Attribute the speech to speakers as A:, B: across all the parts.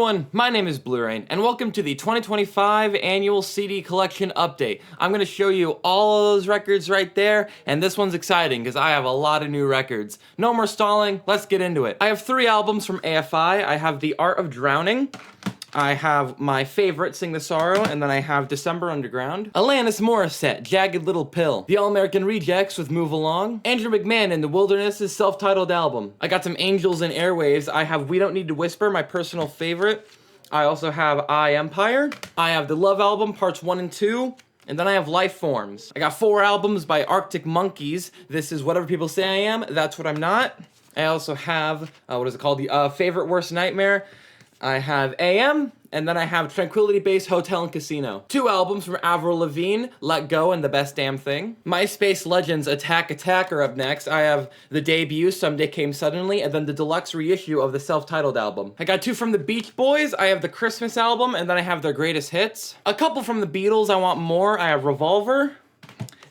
A: everyone, my name is Blue Rain, and welcome to the 2025 Annual CD Collection Update. I'm going to show you all of those records right there, and this one's exciting because I have a lot of new records. No more stalling, let's get into it. I have 3 albums from AFI. I have The Art of Drowning, I have my favorite, Sing the Sorrow, and then I have December Underground. Alanis Morissette, Jagged Little Pill. The All-American Rejects with Move Along. Andrew McMahon in The Wilderness' self-titled album. I got some Angels and Airwaves. I have We Don't Need to Whisper, my personal favorite. I also have I Empire. I have the Love Album, parts 1 and 2. And then I have Life Forms. I got 4 albums by Arctic Monkeys. This is Whatever People Say I Am, That's What I'm Not. I also have, the Favorite Worst Nightmare. I have AM, and then I have Tranquility Base, Hotel and Casino. 2 albums from Avril Lavigne, Let Go and The Best Damn Thing. MySpace Legends, Attack Attack are up next. I have the debut, Someday Came Suddenly, and then the deluxe reissue of the self-titled album. I got 2 from the Beach Boys. I have the Christmas album, and then I have their greatest hits. A couple from the Beatles, I Want More. I have Revolver,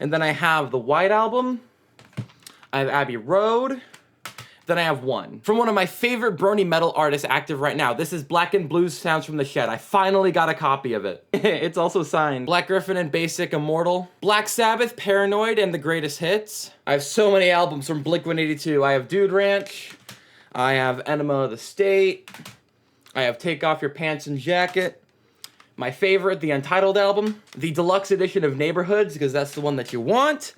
A: and then I have the White Album. I have Abbey Road. Then I have one from one of my favorite brony metal artists active right now. This is Black and Blues Sounds from the Shed. I finally got a copy of it. It's also signed. Black Griffin and Basic Immortal. Black Sabbath, Paranoid, and the Greatest Hits. I have so many albums from Blink-182. I have Dude Ranch. I have Enema of the State. I have Take Off Your Pants and Jacket. My favorite, the Untitled album. The deluxe edition of Neighborhoods, because that's the one that you want.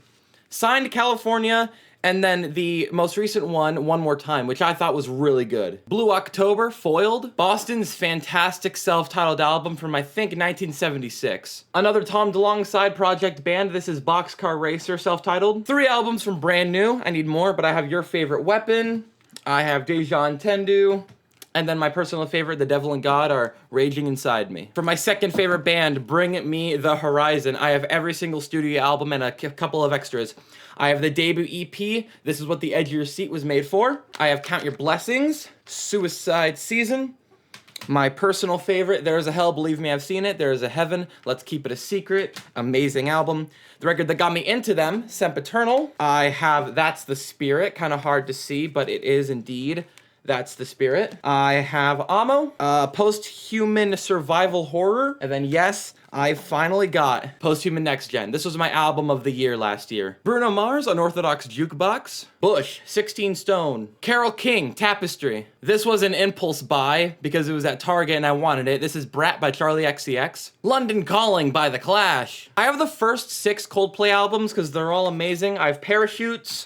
A: Signed California. And then the most recent one, One More Time, which I thought was really good. Blue October, Foiled. Boston's fantastic self-titled album from, I think, 1976. Another Tom DeLonge side project band. This is Boxcar Racer, self-titled. 3 albums from Brand New. I need more, but I have Your Favorite Weapon. I have Deja Entendu. And then my personal favorite, The Devil and God, are Raging Inside Me. For my second favorite band, Bring Me the Horizon, I have every single studio album and a couple of extras. I have the debut EP, This Is What the Edge of Your Seat Was Made For. I have Count Your Blessings, Suicide Season. My personal favorite, There Is a Hell, Believe Me I've Seen It. There Is a Heaven, Let's Keep It a Secret. Amazing album. The record that got me into them, Sempiternal. I have That's the Spirit, kind of hard to see, but it is indeed That's the Spirit. I have Amo, Post-Human Survival Horror, and then yes, I finally got Post-Human Next Gen. This was my album of the year last year. Bruno Mars, Unorthodox Jukebox. Bush, 16 Stone. Carole King, Tapestry. This was an impulse buy because it was at Target and I wanted it. This is Brat by Charlie XCX. London Calling by The Clash. I have the first 6 Coldplay albums because they're all amazing. I have Parachutes.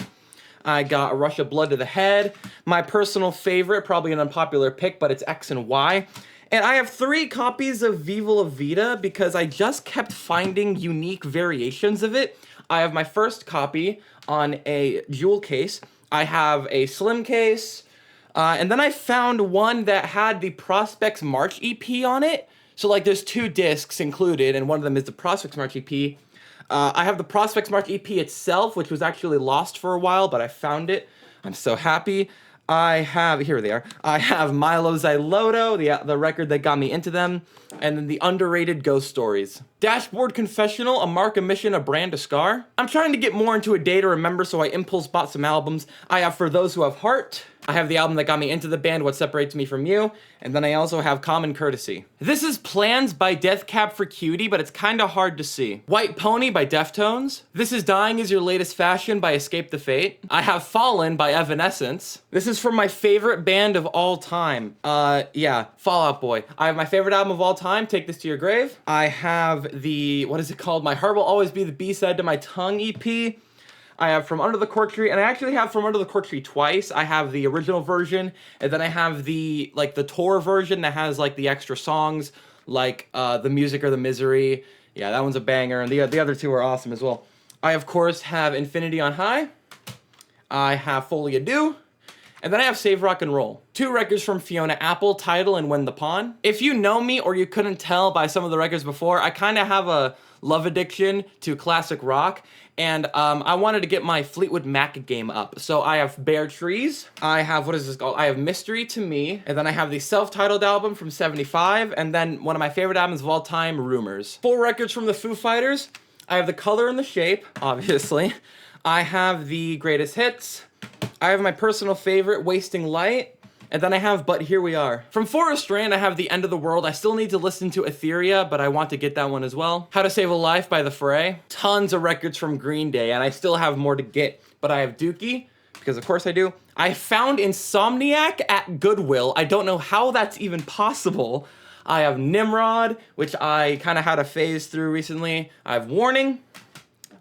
A: I got A Rush of Blood to the Head. My personal favorite, probably an unpopular pick, but it's X and Y. And I have 3 copies of Viva La Vida because I just kept finding unique variations of it. I have my first copy on a jewel case. I have a slim case. And then I found one that had the Prospects March EP on it. So like there's 2 discs included, and one of them is the Prospects March EP. I have the Prospects March EP itself, which was actually lost for a while, but I found it. I'm so happy. Here they are. I have Milo Xyloto, the record that got me into them, and then the underrated Ghost Stories. Dashboard Confessional, A Mark, a Mission, a Brand, a Scar. I'm trying to get more into a day to remember, so I impulse bought some albums. I have For Those Who Have Heart. I have the album that got me into the band, What Separates Me From You, and then I also have Common Courtesy. This is Plans by Death Cab for Cutie, but it's kinda hard to see. White Pony by Deftones. This is Dying Is Your Latest Fashion by Escape the Fate. I have Fallen by Evanescence. This is from my favorite band of all time. Fall Out Boy. I have my favorite album of all time, Take This to Your Grave. I have what is it called? My Heart Will Always Be the B-side to My Tongue EP. I have From Under the Cork Tree, and I actually have From Under the Cork Tree twice. I have the original version, and then I have the tour version that has like the extra songs, like The Music or the Misery. Yeah, that one's a banger, and the other 2 are awesome as well. I, of course, have Infinity on High. I have Folie à Deux. And then I have Save Rock and Roll. 2 records from Fiona Apple, Tidal and When the Pawn. If you know me or you couldn't tell by some of the records before, I kind of have a love addiction to classic rock. And I wanted to get my Fleetwood Mac game up. So I have Bare Trees. I have, what is this called? I have Mystery to Me. And then I have the self-titled album from 75. And then one of my favorite albums of all time, Rumors. 4 records from the Foo Fighters. I have The Color and the Shape, obviously. I have the Greatest Hits. I have my personal favorite, Wasting Light. And then I have But Here We Are. From Forest Strand, I have The End of the World. I still need to listen to Etheria, but I want to get that one as well. How to Save a Life by The Fray. Tons of records from Green Day, and I still have more to get. But I have Dookie, because of course I do. I found Insomniac at Goodwill. I don't know how that's even possible. I have Nimrod, which I kind of had a phase through recently. I have Warning.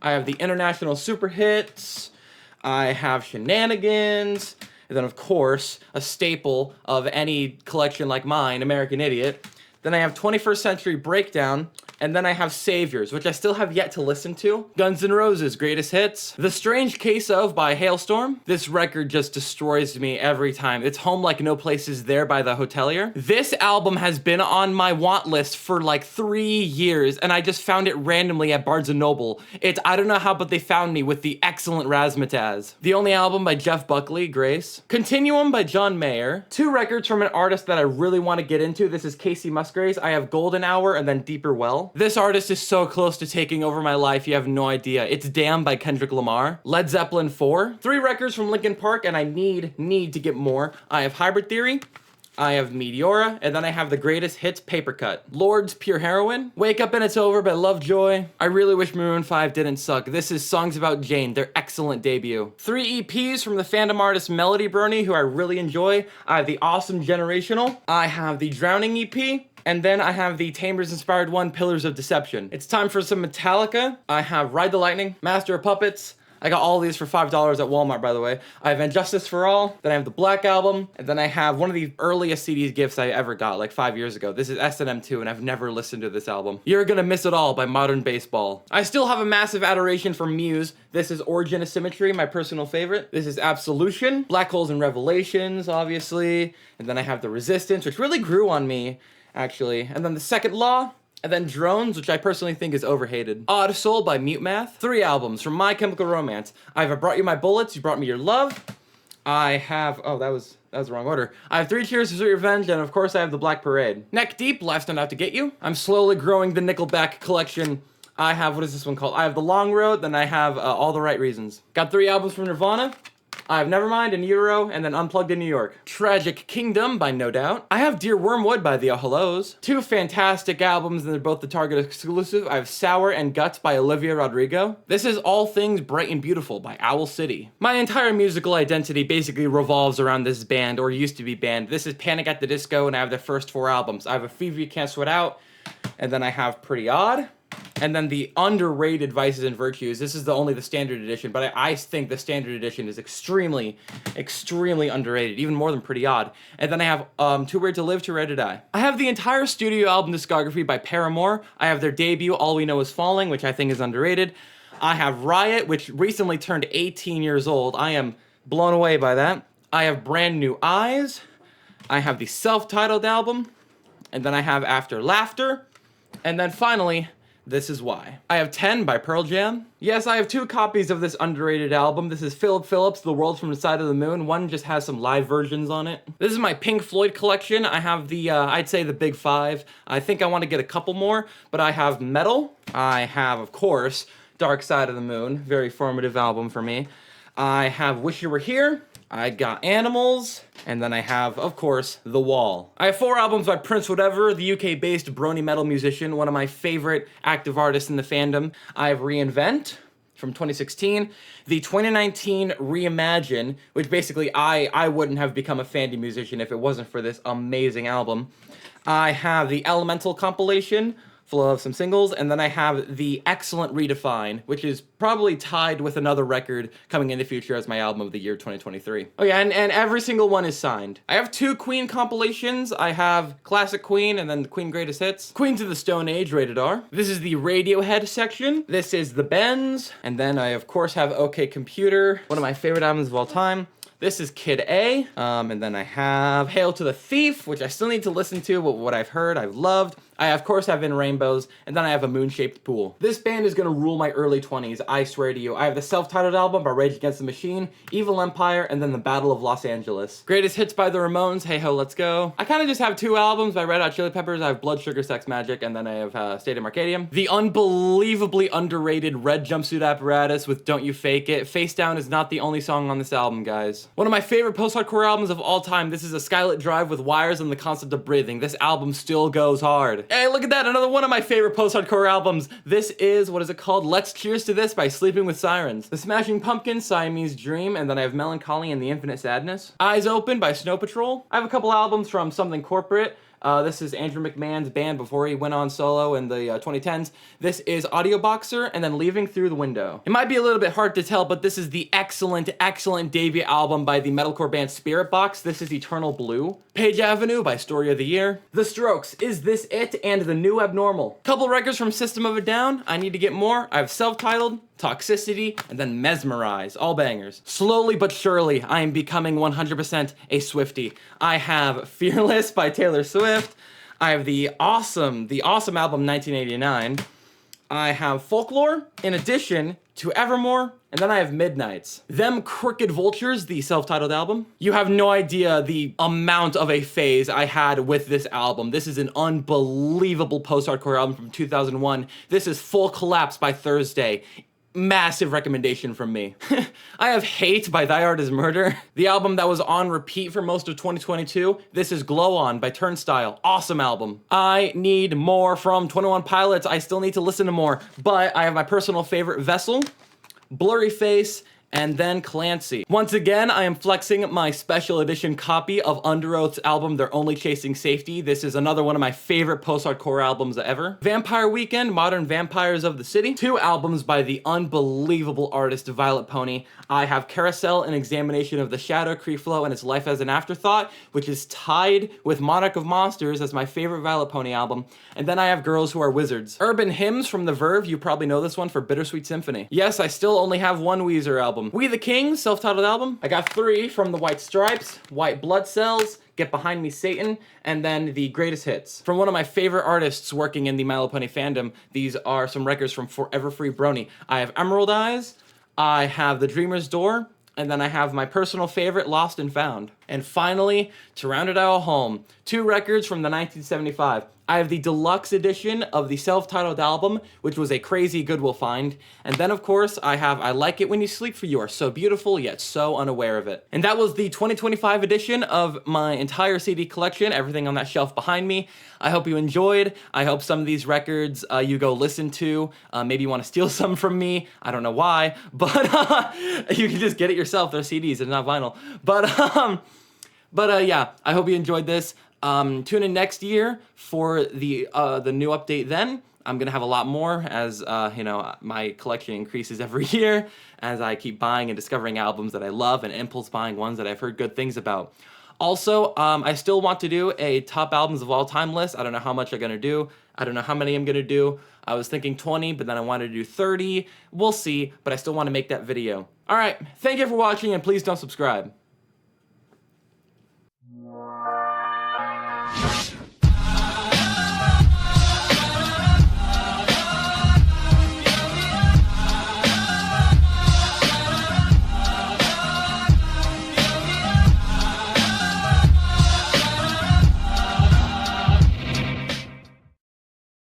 A: I have the International Super Hits. I have Shenanigans. And then, of course, a staple of any collection like mine, American Idiot. Then I have 21st Century Breakdown. And then I have Saviors, which I still have yet to listen to. Guns N' Roses, Greatest Hits. The Strange Case of by Hailstorm. This record just destroys me every time. It's Home Like No Place Is There by The Hotelier. This album has been on my want list for like 3 years, and I just found it randomly at Barnes & Noble. I don't know how, but they found me with the excellent Razzmatazz. The Only Album by Jeff Buckley, Grace. Continuum by John Mayer. 2 records from an artist that I really want to get into. This is Casey Musgraves. I have Golden Hour and then Deeper Well. This artist is so close to taking over my life, you have no idea. It's Damn by Kendrick Lamar. Led Zeppelin 4. 3 records from Linkin Park, and I need to get more. I have Hybrid Theory. I have Meteora, and then I have the Greatest Hits Paper Cut. Lord's Pure Heroine. Wake Up and It's Over by Lovejoy. I really wish Maroon 5 didn't suck. This is Songs About Jane, their excellent debut. 3 EPs from the fandom artist Melody Burney, who I really enjoy. I have the Awesome Generational. I have the Drowning EP. And then I have the Tamers Inspired One, Pillars of Deception. It's time for some Metallica. I have Ride the Lightning, Master of Puppets. I got all these for $5 at Walmart, by the way. I have Injustice for All. Then I have the Black Album. And then I have one of the earliest CD gifts I ever got, like 5 years ago. This is S&M 2, and I've never listened to this album. You're Gonna Miss It All by Modern Baseball. I still have a massive adoration for Muse. This is Origin of Symmetry, my personal favorite. This is Absolution. Black Holes and Revelations, obviously. And then I have The Resistance, which really grew on me, actually. And then The Second Law. And then Drones, which I personally think is overhated. Odd Soul by Mute Math. 3 albums from My Chemical Romance. I have I Brought You My Bullets, You Brought Me Your Love. I have, oh, that was the wrong order. I have 3 Cheers for Sweet Revenge, and of course I have The Black Parade. Neck Deep, Life's Not Out to Get You. I'm slowly growing the Nickelback collection. I have, what is this one called? I have The Long Road, then I have All the Right Reasons. Got 3 albums from Nirvana. I have Nevermind in Euro, and then Unplugged in New York. Tragic Kingdom by No Doubt. I have Dear Wormwood by The Hellos. 2 fantastic albums, and they're both the Target exclusive. I have Sour and Guts by Olivia Rodrigo. This is All Things Bright and Beautiful by Owl City. My entire musical identity basically revolves around this band, or used to be band. This is Panic at the Disco, and I have their first 4 albums. I have A Fever You Can't Sweat Out, and then I have Pretty Odd. And then the underrated Vices and Virtues. This is only the standard edition, but I think the standard edition is extremely, extremely underrated, even more than Pretty Odd. And then I have Too Weird to Live, Too Rare to Die. I have the entire studio album discography by Paramore. I have their debut, All We Know Is Falling, which I think is underrated. I have Riot, which recently turned 18 years old. I am blown away by that. I have Brand New Eyes. I have the self-titled album. And then I have After Laughter. And then finally, This Is Why. I have 10 by Pearl Jam. Yes, I have 2 copies of this underrated album. This is Philip Phillips, The World from the Side of the Moon. One just has some live versions on it. This is my Pink Floyd collection. I have the, I'd say the big 5. I think I want to get a couple more, but I have Metal. I have, of course, Dark Side of the Moon. Very formative album for me. I have Wish You Were Here. I got Animals, and then I have, of course, The Wall. I have 4 albums by Prince Whatever, the UK-based brony metal musician, one of my favorite active artists in the fandom. I have Reinvent from 2016, the 2019 Reimagine, which basically I wouldn't have become a Fandy musician if it wasn't for this amazing album. I have the Elemental compilation, full of some singles, and then I have the excellent Redefine, which is probably tied with another record coming in the future as my album of the year 2023. Oh yeah, and every single one is signed. I have 2 Queen compilations. I have Classic Queen and then the Queen Greatest Hits. Queens of the Stone Age, rated R. This is the Radiohead section. This is the Bends, and then I of course have OK Computer, one of my favorite albums of all time. This is Kid A, and then I have Hail to the Thief, which I still need to listen to, but what I've heard, I've loved. I, of course, have In Rainbows, and then I have A Moon-Shaped Pool. This band is gonna rule my early 20s, I swear to you. I have the self-titled album by Rage Against the Machine, Evil Empire, and then The Battle of Los Angeles. Greatest Hits by the Ramones, Hey Ho, Let's Go. I kinda just have 2 albums by Red Hot Chili Peppers. I have Blood Sugar Sex Magic, and then I have Stadium Arcadium. The unbelievably underrated Red Jumpsuit Apparatus with Don't You Fake It. Face Down is not the only song on this album, guys. One of my favorite post-hardcore albums of all time. This is a Skylit Drive with wires and the concept of breathing. This album still goes hard. Hey, look at that, another one of my favorite post-hardcore albums. This is, what is it called? Let's Cheers to This by Sleeping with Sirens. The Smashing Pumpkins, Siamese Dream, and then I have Melancholy and the Infinite Sadness. Eyes Open by Snow Patrol. I have a couple albums from Something Corporate. This is Andrew McMahon's band before he went on solo in the 2010s. This is Audio Boxer, and then Leaving Through the Window. It might be a little bit hard to tell, but this is the excellent, excellent debut album by the metalcore band Spirit Box. This is Eternal Blue. Page Avenue by Story of the Year. The Strokes, Is This It? And The New Abnormal. Couple records from System of a Down. I Need to Get More. I have Self-Titled, Toxicity, and then Mesmerize, all bangers. Slowly but surely, I am becoming 100% a Swiftie. I have Fearless by Taylor Swift. I have the awesome album 1989. I have Folklore, in addition to Evermore, and then I have Midnights. Them Crooked Vultures, the self-titled album. You have no idea the amount of a phase I had with this album. This is an unbelievable post-hardcore album from 2001. This is Full Collapse by Thursday. Massive recommendation from me. I have Hate by Thy Art Is Murder, the album that was on repeat for most of 2022. This is Glow On by Turnstile. Awesome album. I Need More from 21 Pilots. I still need to listen to more, but I have my personal favorite, Vessel, Blurry Face, and then Clancy. Once again, I am flexing my special edition copy of Under Oath's album, They're Only Chasing Safety. This is another one of my favorite post-hardcore albums ever. Vampire Weekend, Modern Vampires of the City. 2 albums by the unbelievable artist Violet Pony. I have Carousel, An Examination of the Shadow, Creeflow, and Its Life as an Afterthought, which is tied with Monarch of Monsters as my favorite Violet Pony album. And then I have Girls Who Are Wizards. Urban Hymns from The Verve, you probably know this one for Bittersweet Symphony. Yes, I still only have one Weezer album. We the Kings, self-titled album. I got 3 from the White Stripes, White Blood Cells, Get Behind Me Satan, and then the Greatest Hits. From one of my favorite artists working in the My Little Pony fandom, these are some records from Forever Free Brony. I have Emerald Eyes, I have The Dreamer's Door, and then I have my personal favorite, Lost and Found. And finally, to round it all home, 2 records from the 1975. I have the deluxe edition of the self-titled album, which was a crazy Goodwill find. And then, of course, I have I Like It When You Sleep, For You Are So Beautiful, Yet So Unaware of It. And that was the 2025 edition of my entire CD collection, everything on that shelf behind me. I hope you enjoyed. I hope some of these records you go listen to. Maybe you want to steal some from me. I don't know why, but you can just get it yourself. They're CDs and not vinyl. But yeah, I hope you enjoyed this. Tune in next year for the new update then. I'm gonna have a lot more as, you know, my collection increases every year as I keep buying and discovering albums that I love and impulse buying ones that I've heard good things about. Also, I still want to do a top albums of all time list. I don't know how much I'm gonna do. I don't know how many I'm gonna do. I was thinking 20, but then I wanted to do 30. We'll see, but I still want to make that video. All right, thank you for watching, and please don't subscribe.